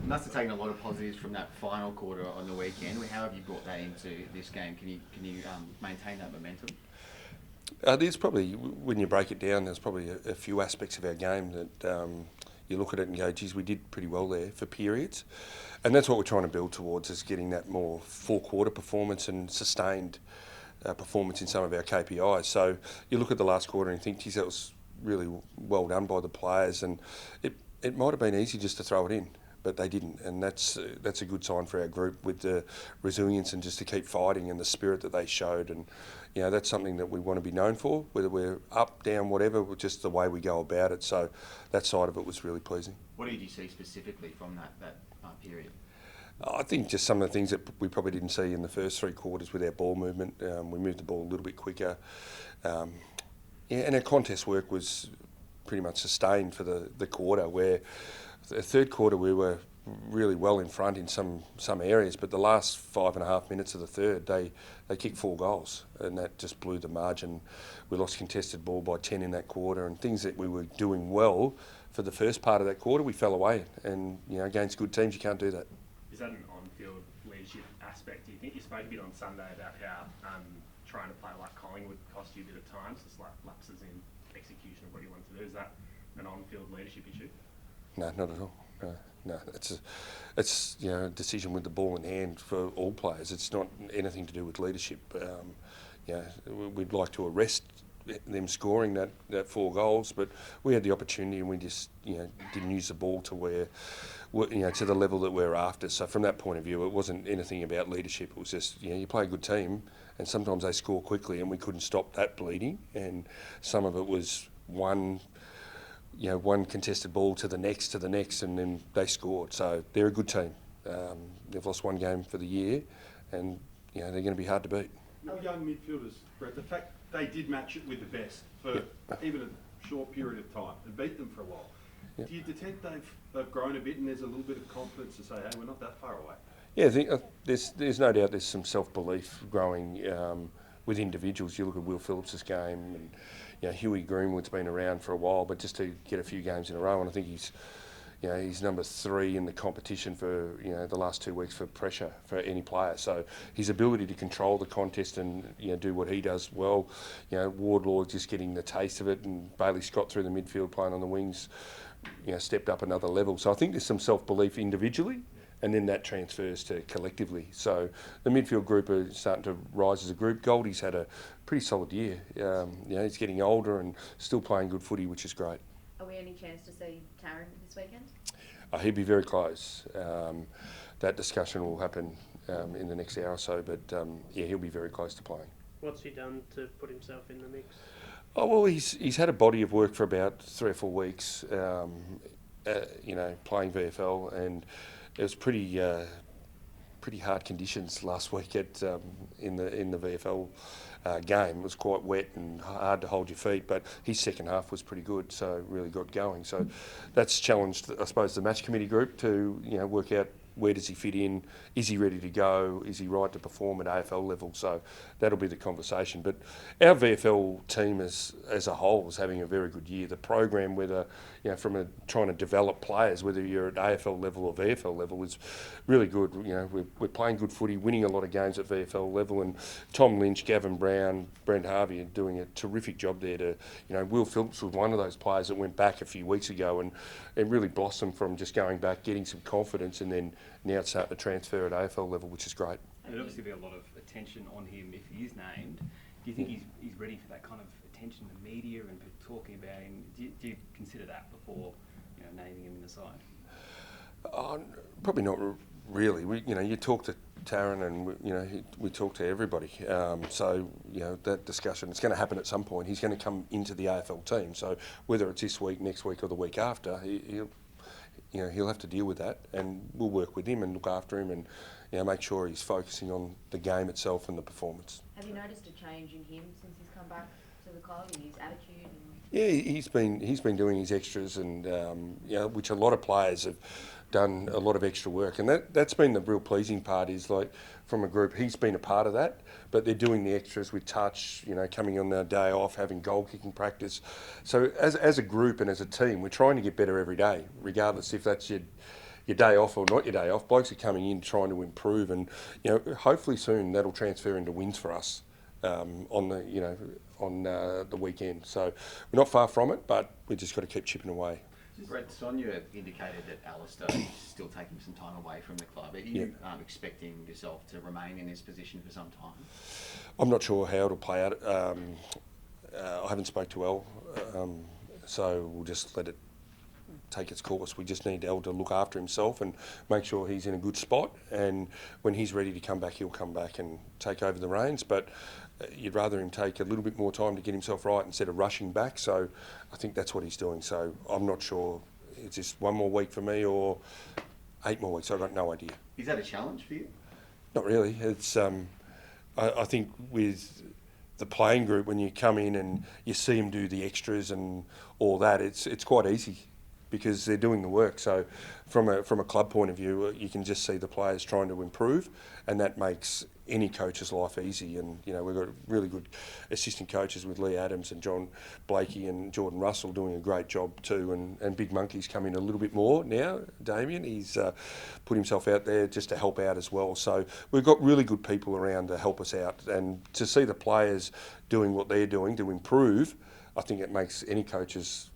must have taken a lot of positives from that final quarter on the weekend. How have you brought that into this game? Can you maintain that momentum? There's probably, when you break it down, there's probably a few aspects of our game that you look at it and go, geez, we did pretty well there for periods. And that's what we're trying to build towards, is getting that more four-quarter performance and sustained performance in some of our KPIs. So you look at the last quarter and think, geez, that was really well done by the players, and it might have been easy just to throw it in, but they didn't, and that's a good sign for our group, with the resilience and just to keep fighting and the spirit that they showed. And that's something that we want to be known for, whether we're up, down, whatever, just the way we go about it. So that side of it was really pleasing. What did you see specifically from that period? I think just some of the things that we probably didn't see in the first three quarters with our ball movement. We moved the ball a little bit quicker. And our contest work was pretty much sustained for the quarter, where the third quarter we were really well in front in some areas, but the last 5.5 minutes of the third, they kicked 4 goals, and that just blew the margin. We lost contested ball by 10 in that quarter, and things that we were doing well for the first part of that quarter, we fell away. And against good teams, you can't do that. Is that an on-field leadership aspect? Do you think you spoke a bit on Sunday about how trying to play like Collingwood cost you a bit of time, so it's like lapses in execution of what you want to do? Is that an on-field leadership issue? No, not at all. No, it's a decision with the ball in hand for all players. It's not anything to do with leadership. We'd like to arrest them scoring that 4 goals, but we had the opportunity and we just didn't use the ball to to the level that we're after. So from that point of view, it wasn't anything about leadership. It was just you play a good team, and sometimes they score quickly, and we couldn't stop that bleeding. And some of it was one contested ball to the next, and then they scored. So they're a good team. They've lost 1 game for the year, and they're going to be hard to beat. Your young midfielders, Brett, the fact they did match it with the best for even a short period of time and beat them for a while. Do you detect they've grown a bit and there's a little bit of confidence to say, hey, we're not that far away? Yeah, I think there's no doubt there's some self-belief growing with individuals. You look at Will Phillips' game, and Huey Greenwood's been around for a while, but just to get a few games in a row, and I think he's number 3 in the competition for the last 2 weeks for pressure for any player. So his ability to control the contest and do what he does well. Wardlaw just getting the taste of it, and Bailey Scott through the midfield playing on the wings, stepped up another level. So I think there's some self-belief individually, and then that transfers to collectively. So the midfield group are starting to rise as a group. Goldie's had a pretty solid year. He's getting older and still playing good footy, which is great. Are we any chance to see Taryn this weekend? He'd be very close. That discussion will happen in the next hour or so, but he'll be very close to playing. What's he done to put himself in the mix? Oh, well, he's had a body of work for about 3 or 4 weeks, playing VFL, and it was pretty hard conditions last week in the VFL game. It was quite wet and hard to hold your feet, but his second half was pretty good, so really got going. So that's challenged, I suppose, the match committee group to work out where does he fit in, is he ready to go, is he right to perform at AFL level. So that'll be the conversation. But our VFL team as a whole is having a very good year. The program, whether from trying to develop players, whether you're at AFL level or VFL level, is really good. We're playing good footy, winning a lot of games at VFL level, and Tom Lynch, Gavin Brown, Brent Harvey are doing a terrific job there. Will Phillips was one of those players that went back a few weeks ago and really blossomed from just going back, getting some confidence, and then now it's starting to transfer at AFL level, which is great. There'd obviously be a lot of attention on him if he is named. Do you think he's ready for that kind of attention in the media and people talking about him? Do you consider that before naming him in the side? Probably not really. You talk to Taryn, and we talk to everybody. So that discussion, it's going to happen at some point. He's going to come into the AFL team. So whether it's this week, next week, or the week after, he'll have to deal with that, and we'll work with him and look after him and make sure he's focusing on the game itself and the performance. Have you noticed a change in him since he's come back to the club, in his attitude? Yeah, he's been doing his extras, and which a lot of players have done a lot of extra work, and that's been the real pleasing part. Is like from a group, he's been a part of that, but they're doing the extras with touch, coming on their day off, having goal kicking practice. So as a group and as a team, we're trying to get better every day, regardless if that's your your day off or not your day off, blokes are coming in trying to improve, and hopefully soon that'll transfer into wins for us on the weekend. So we're not far from it, but we just got to keep chipping away. Brett, Sonia indicated that Alistair is still taking some time away from the club. Are you expecting yourself to remain in this position for some time? I'm not sure how it'll play out. I haven't spoke to Elle, so we'll just let it take its course. We just need Elle to look after himself and make sure he's in a good spot, and when he's ready to come back, he'll come back and take over the reins. But you'd rather him take a little bit more time to get himself right instead of rushing back, so I think that's what he's doing. So I'm not sure it's just 1 more week for me or 8 more weeks. I've got no idea. Is that a challenge for you? Not really. It's I think with the playing group, when you come in and you see them do the extras and all that, it's quite easy because they're doing the work. So from a club point of view, you can just see the players trying to improve, and that makes any coach's life easy. And we've got really good assistant coaches with Lee Adams and John Blakey and Jordan Russell doing a great job too, and Big Monkey's come in a little bit more now. Damien, he's put himself out there just to help out as well. So we've got really good people around to help us out, and to see the players doing what they're doing to improve, I think it makes any coach's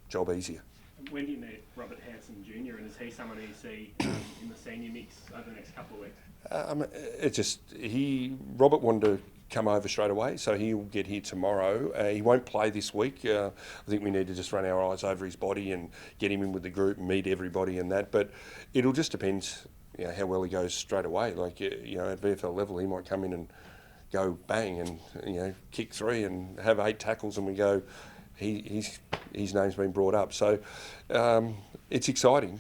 job easier. When do you meet Robert Hanson Jr., and is he someone who you see in the senior mix over the next couple of weeks? Robert wanted to come over straight away, so he'll get here tomorrow. He won't play this week. I think we need to just run our eyes over his body and get him in with the group and meet everybody and that. But it'll just depend, how well he goes straight away. Like, at VFL level, he might come in and go bang and kick 3 and have 8 tackles, and we go, his name's been brought up. So it's exciting.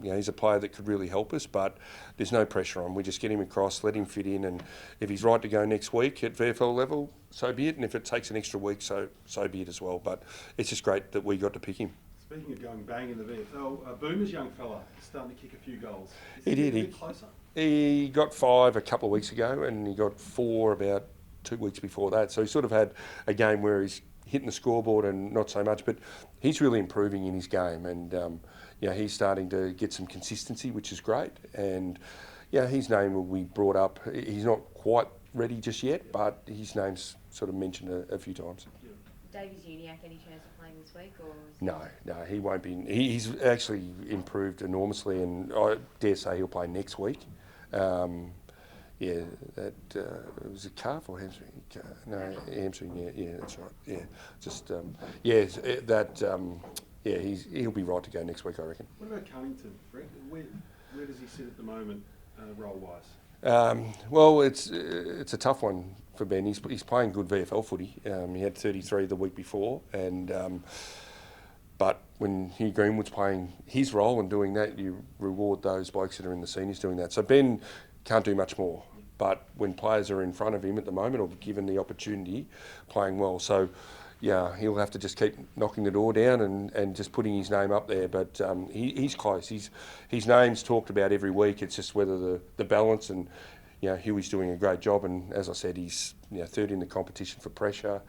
He's a player that could really help us, but there's no pressure on him. We just get him across, let him fit in, and if he's right to go next week at VFL level, so be it. And if it takes an extra week, so be it as well. But it's just great that we got to pick him. Speaking of going bang in the VFL, Boomer's young fella starting to kick a few goals. He did. A bit closer? He got 5 a couple of weeks ago, and he got 4 about 2 weeks before that. So he sort of had a game where he's hitting the scoreboard and not so much, but he's really improving in his game, and he's starting to get some consistency, which is great. And his name will be brought up. He's not quite ready just yet, but his name's sort of mentioned a few times. Davies Uniac, any chance of playing this week? Or No, he won't be. He's actually improved enormously, and I dare say he'll play next week. It was a calf or hamstring? No, hamstring. Yeah, that's right. Yeah, just he'll be right to go next week, I reckon. What about Cunnington, Brett? Where does he sit at the moment, role-wise? Well, it's a tough one for Ben. He's playing good VFL footy. He had 33 the week before, and but when Hugh Greenwood's playing his role and doing that, you reward those blokes that are in the seniors doing that. So Ben can't do much more. But when players are in front of him at the moment, or given the opportunity, playing well. So, he'll have to just keep knocking the door down and just putting his name up there. But he's close. His name's talked about every week. It's just whether the balance, and Huey's doing a great job. And as I said, he's third in the competition for pressure.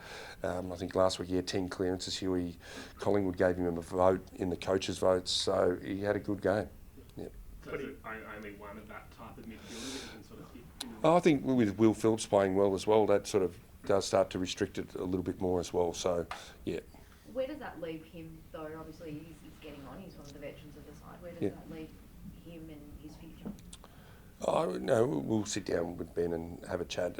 I think last week he had 10 clearances. Huey, Collingwood gave him a vote in the coaches' votes, so he had a good game. Yep. So is it only one of that type of midfielder that you can sort of hit? I think with Will Phillips playing well as well, that sort of does start to restrict it a little bit more as well. So, yeah. Where does that leave him, though? Obviously, he's getting on. He's one of the veterans of the side. Where does that leave him and his future? No, we'll sit down with Ben and have a chat.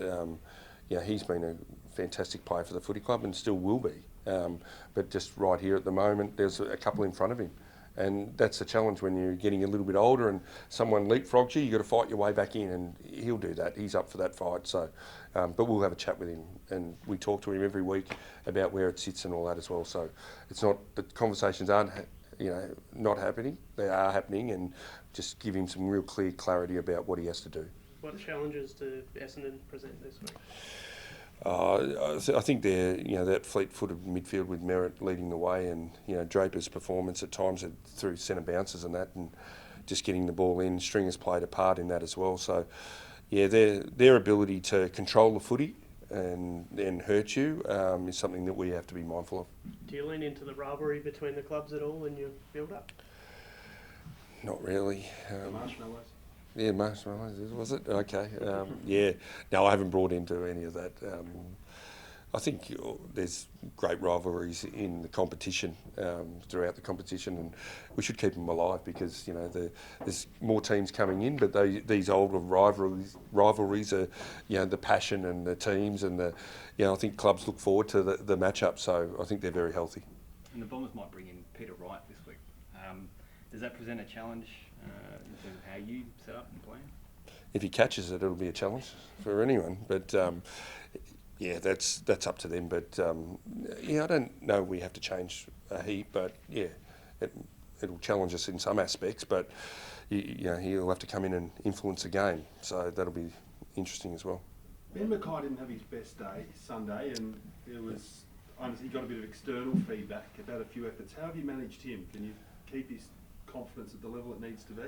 He's been a fantastic player for the footy club and still will be. But just right here at the moment, there's a couple in front of him. And that's the challenge when you're getting a little bit older and someone leapfrogs you, you've got to fight your way back in, and he'll do that. He's up for that fight. So, but we'll have a chat with him, and we talk to him every week about where it sits and all that as well. So it's not, the conversations aren't, not happening. They are happening, and just give him some real clear clarity about what he has to do. What challenges do Essendon present this week? I think they're, that fleet-footed midfield with Merritt leading the way, and Draper's performance at times through centre bounces and that, and just getting the ball in. Stringer's played a part in that as well. So, their ability to control the footy and then hurt you is something that we have to be mindful of. Do you lean into the rivalry between the clubs at all in your build-up? Not really. The marshmallows? Yeah, marshmallows, was it? Okay. Yeah. No, I haven't brought into any of that. I think there's great rivalries in the competition, throughout the competition, and we should keep them alive because, there's more teams coming in, but these older rivalries are, the passion and the teams and I think clubs look forward to the match-up, so I think they're very healthy. And the Bombers might bring in Peter Wright this week. Does that present a challenge in terms of how you set up and plan? If he catches it, it'll be a challenge for anyone, but yeah, that's up to them. But I don't know we have to change a heap, but yeah, it'll challenge us in some aspects. But he'll have to come in and influence the game, so that'll be interesting as well. Ben Mackay didn't have his best day Sunday, and he got a bit of external feedback about a few efforts. How have you managed him? Can you keep his confidence at the level it needs to be?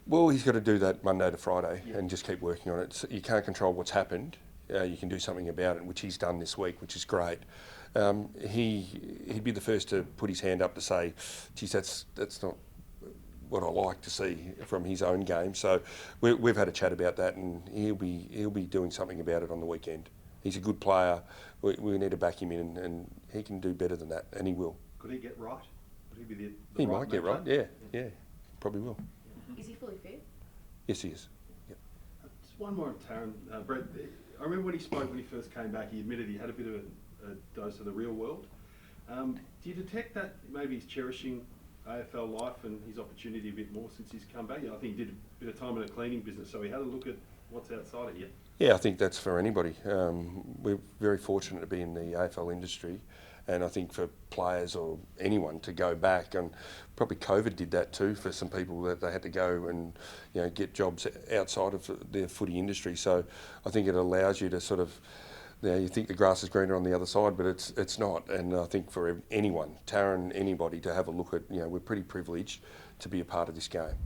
Well, he's got to do that Monday to Friday and just keep working on it. So you can't control what's happened. You can do something about it, which he's done this week, which is great. He'd be the first to put his hand up to say, geez, that's not what I like to see from his own game. So we've had a chat about that, and he'll be doing something about it on the weekend. He's a good player. We need to back him in, and he can do better than that, and he will. Could he get right? Could he be the He right might get right, yeah, probably will. Is he fully fit? Yes, he is. Yep. Just one more on Taryn. Brett, I remember when he first came back, he admitted he had a bit of a dose of the real world. Do you detect that maybe he's cherishing AFL life and his opportunity a bit more since he's come back? I think he did a bit of time in a cleaning business, so he had a look at what's outside of here. Yeah, I think that's for anybody. We're very fortunate to be in the AFL industry, and I think for players or anyone to go back, and probably COVID did that too for some people, that they had to go and get jobs outside of the footy industry. So I think it allows you to sort of, you think the grass is greener on the other side, but it's not. And I think for anyone, Taryn, anybody, to have a look at, we're pretty privileged to be a part of this game.